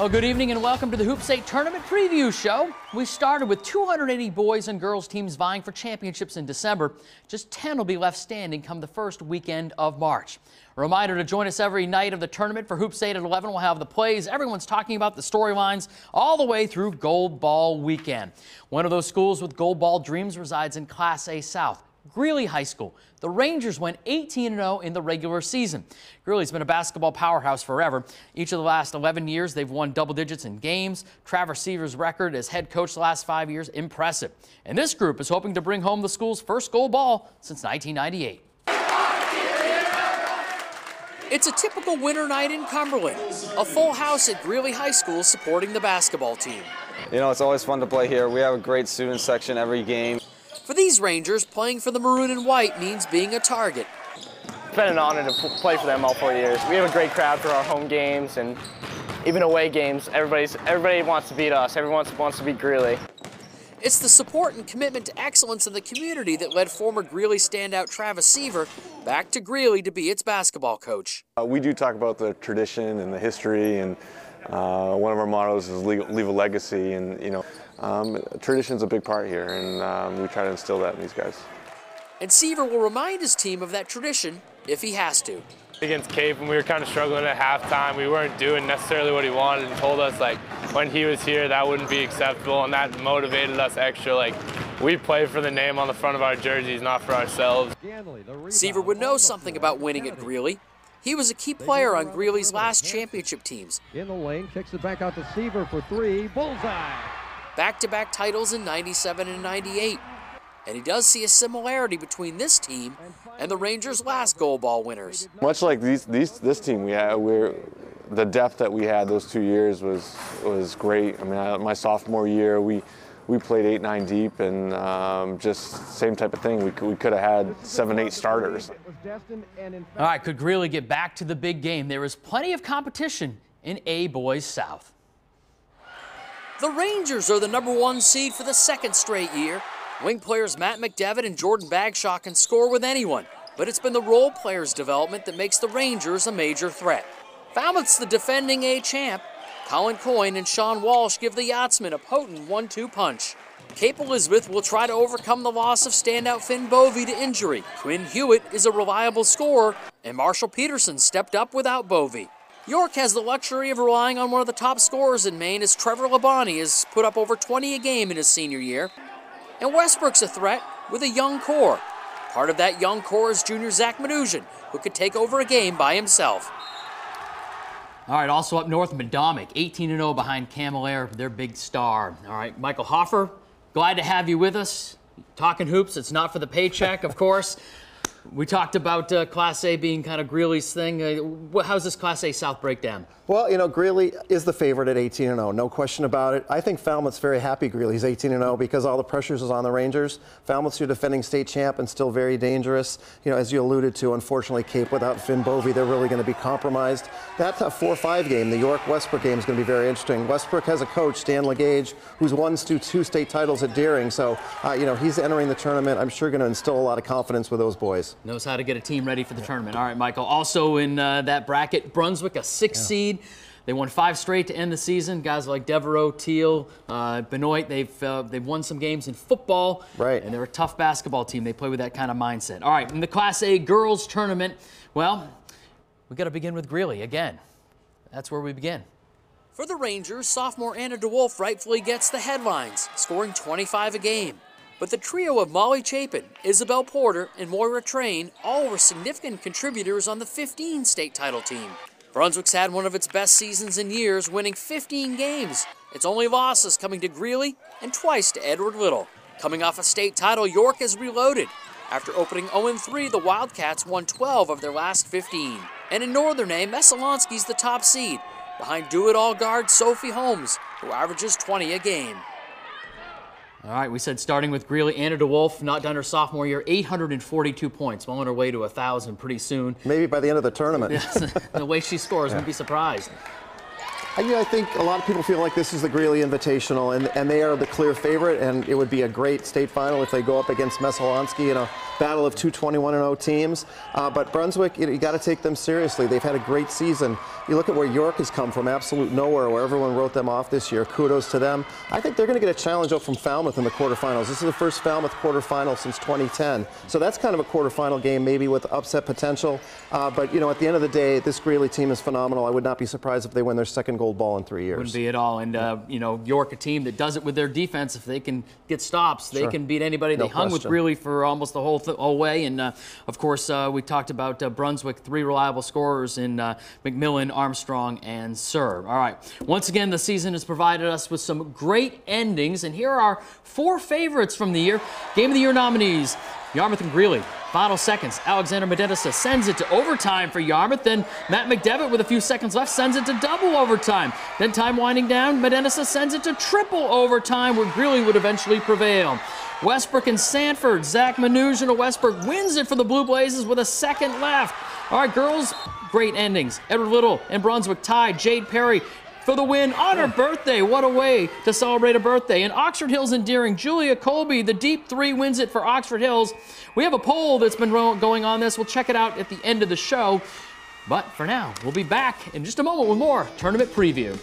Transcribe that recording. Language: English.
Oh, good evening and welcome to the Hoop State Tournament Preview Show. We started with 280 boys and girls teams vying for championships in December. Just 10 will be left standing come the first weekend of March. A reminder to join us every night of the tournament for Hoop State at 11. We'll have the plays. Everyone's talking about the storylines all the way through Gold Ball weekend. One of those schools with Gold Ball dreams resides in Class A South, Greeley High School. The Rangers went 18-0 in the regular season. Greeley's been a basketball powerhouse forever. Each of the last 11 years, they've won double digits in games. Travis Seaver's record as head coach the last 5 years, impressive. And this group is hoping to bring home the school's first gold ball since 1998. It's a typical winter night in Cumberland. A full house at Greeley High School supporting the basketball team. You know, it's always fun to play here. We have a great student section every game. For these Rangers, playing for the maroon and white means being a target. It's been an honor to play for them all 4 years. We have a great crowd for our home games and even away games. Everybody wants to beat us. Everyone wants to beat Greeley. It's the support and commitment to excellence in the community that led former Greeley standout Travis Seaver back to Greeley to be its basketball coach. We do talk about the tradition and the history, and one of our mottos is leave a legacy, and you know, tradition's a big part here, and we try to instill that in these guys. And Seaver will remind his team of that tradition if he has to. Against Cape, when we were kind of struggling at halftime, we weren't doing necessarily what he wanted, and told us like when he was here that wouldn't be acceptable, and that motivated us extra. Like, we play for the name on the front of our jerseys, not for ourselves. Seaver would know something about winning at Greeley. He was a key player on Greeley's last championship teams. In the lane, kicks it back out to Seaver for three, bullseye. Back-to-back titles in '97 and '98. And he does see a similarity between this team and the Rangers' last gold ball winners. Much like this team we had, the depth that we had those 2 years was great. I mean, my sophomore year, we played 8-9 deep, and just same type of thing. We could have had 7-8 starters. All right, could Greeley get back to the big game? There is plenty of competition in A Boys South. The Rangers are the #1 seed for the second straight year. Wing players Matt McDevitt and Jordan Bagshaw can score with anyone, but it's been the role players' development that makes the Rangers a major threat. Falmouth's the defending A champ. Colin Coyne and Sean Walsh give the Yachtsmen a potent 1-2 punch. Cape Elizabeth will try to overcome the loss of standout Finn Bovey to injury. Quinn Hewitt is a reliable scorer, and Marshall Peterson stepped up without Bovey. York has the luxury of relying on one of the top scorers in Maine, as Trevor Labonte has put up over 20 a game in his senior year. And Westbrook's a threat with a young core. Part of that young core is junior Zach Mnuchin, who could take over a game by himself. All right, also up north, Madomic, 18-0 behind Camelaire, their big star. All right, Michael Hoffer, glad to have you with us. Talking hoops, it's not for the paycheck, of course. We talked about Class A being kind of Greeley's thing. How's this Class A South breakdown? Well, you know, Greeley is the favorite at 18-0, no question about it. I think Falmouth's very happy Greeley's 18-0 because all the pressures is on the Rangers. Falmouth's your defending state champ and still very dangerous. You know, as you alluded to, unfortunately, Cape without Finn Bovey, they're really going to be compromised. That 4-5 game, the York-Westbrook game, is going to be very interesting. Westbrook has a coach, Dan Legage, who's won two state titles at Deering. So, you know, he's entering the tournament. I'm sure going to instill a lot of confidence with those boys. Knows how to get a team ready for the tournament. All right, Michael. Also in that bracket, Brunswick, a 6 seed. They won 5 straight to end the season. Guys like Devereaux, Teal, Benoit, they've won some games in football. Right. And they're a tough basketball team. They play with that kind of mindset. All right, in the Class A girls tournament, well, we got to begin with Greeley again. That's where we begin. For the Rangers, sophomore Anna DeWolf rightfully gets the headlines, scoring 25 a game. But the trio of Molly Chapin, Isabel Porter, and Moira Train all were significant contributors on the 15 state title team. Brunswick's had one of its best seasons in years, winning 15 games. Its only losses coming to Greeley and twice to Edward Little. Coming off a state title, York has reloaded. After opening 0-3, the Wildcats won 12 of their last 15. And in Northern A, Messalonski's the top seed, behind do-it-all guard Sophie Holmes, who averages 20 a game. All right, we said starting with Greeley, Anna DeWolf, not done her sophomore year, 842 points. Well, on her way to 1,000 pretty soon. Maybe by the end of the tournament. Yes, the way she scores, wouldn't be surprised. I think a lot of people feel like this is the Greeley Invitational, and they are the clear favorite, and it would be a great state final if they go up against Messalonskee in a battle of two 21-0 teams. But Brunswick, you got to take them seriously. They've had a great season. You look at where York has come from, absolute nowhere, where everyone wrote them off this year. Kudos to them. I think they're going to get a challenge up from Falmouth in the quarterfinals. This is the first Falmouth quarterfinal since 2010. So that's kind of a quarterfinal game, maybe with upset potential. But, you know, at the end of the day, this Greeley team is phenomenal. I would not be surprised if they win their second gold ball in 3 years. Wouldn't be at all. And, you know, York, a team that does it with their defense. If they can get stops, they can beat anybody. They hung with Greeley for almost the whole way. And, of course, we talked about Brunswick, 3 reliable scorers in McMillan, Armstrong, and Serb. All right. Once again, the season has provided us with some great endings. And here are our 4 favorites from the year. Game of the Year nominees: Yarmouth and Greeley. Final seconds, Alexander Medinissa sends it to overtime for Yarmouth. Then Matt McDevitt, with a few seconds left, sends it to double overtime. Then time winding down, Medinissa sends it to triple overtime, where Greeley would eventually prevail. Westbrook and Sanford. Zach Manoogian of Westbrook wins it for the Blue Blazes with a second left. All right, girls, great endings. Edward Little and Brunswick tied. Jade Perry for the win on her birthday. What a way to celebrate a birthday. And Oxford Hills and Deering, Julia Colby, the deep 3 wins it for Oxford Hills. We have a poll that's been going on this. We'll check it out at the end of the show. But for now, we'll be back in just a moment with more Tournament Preview.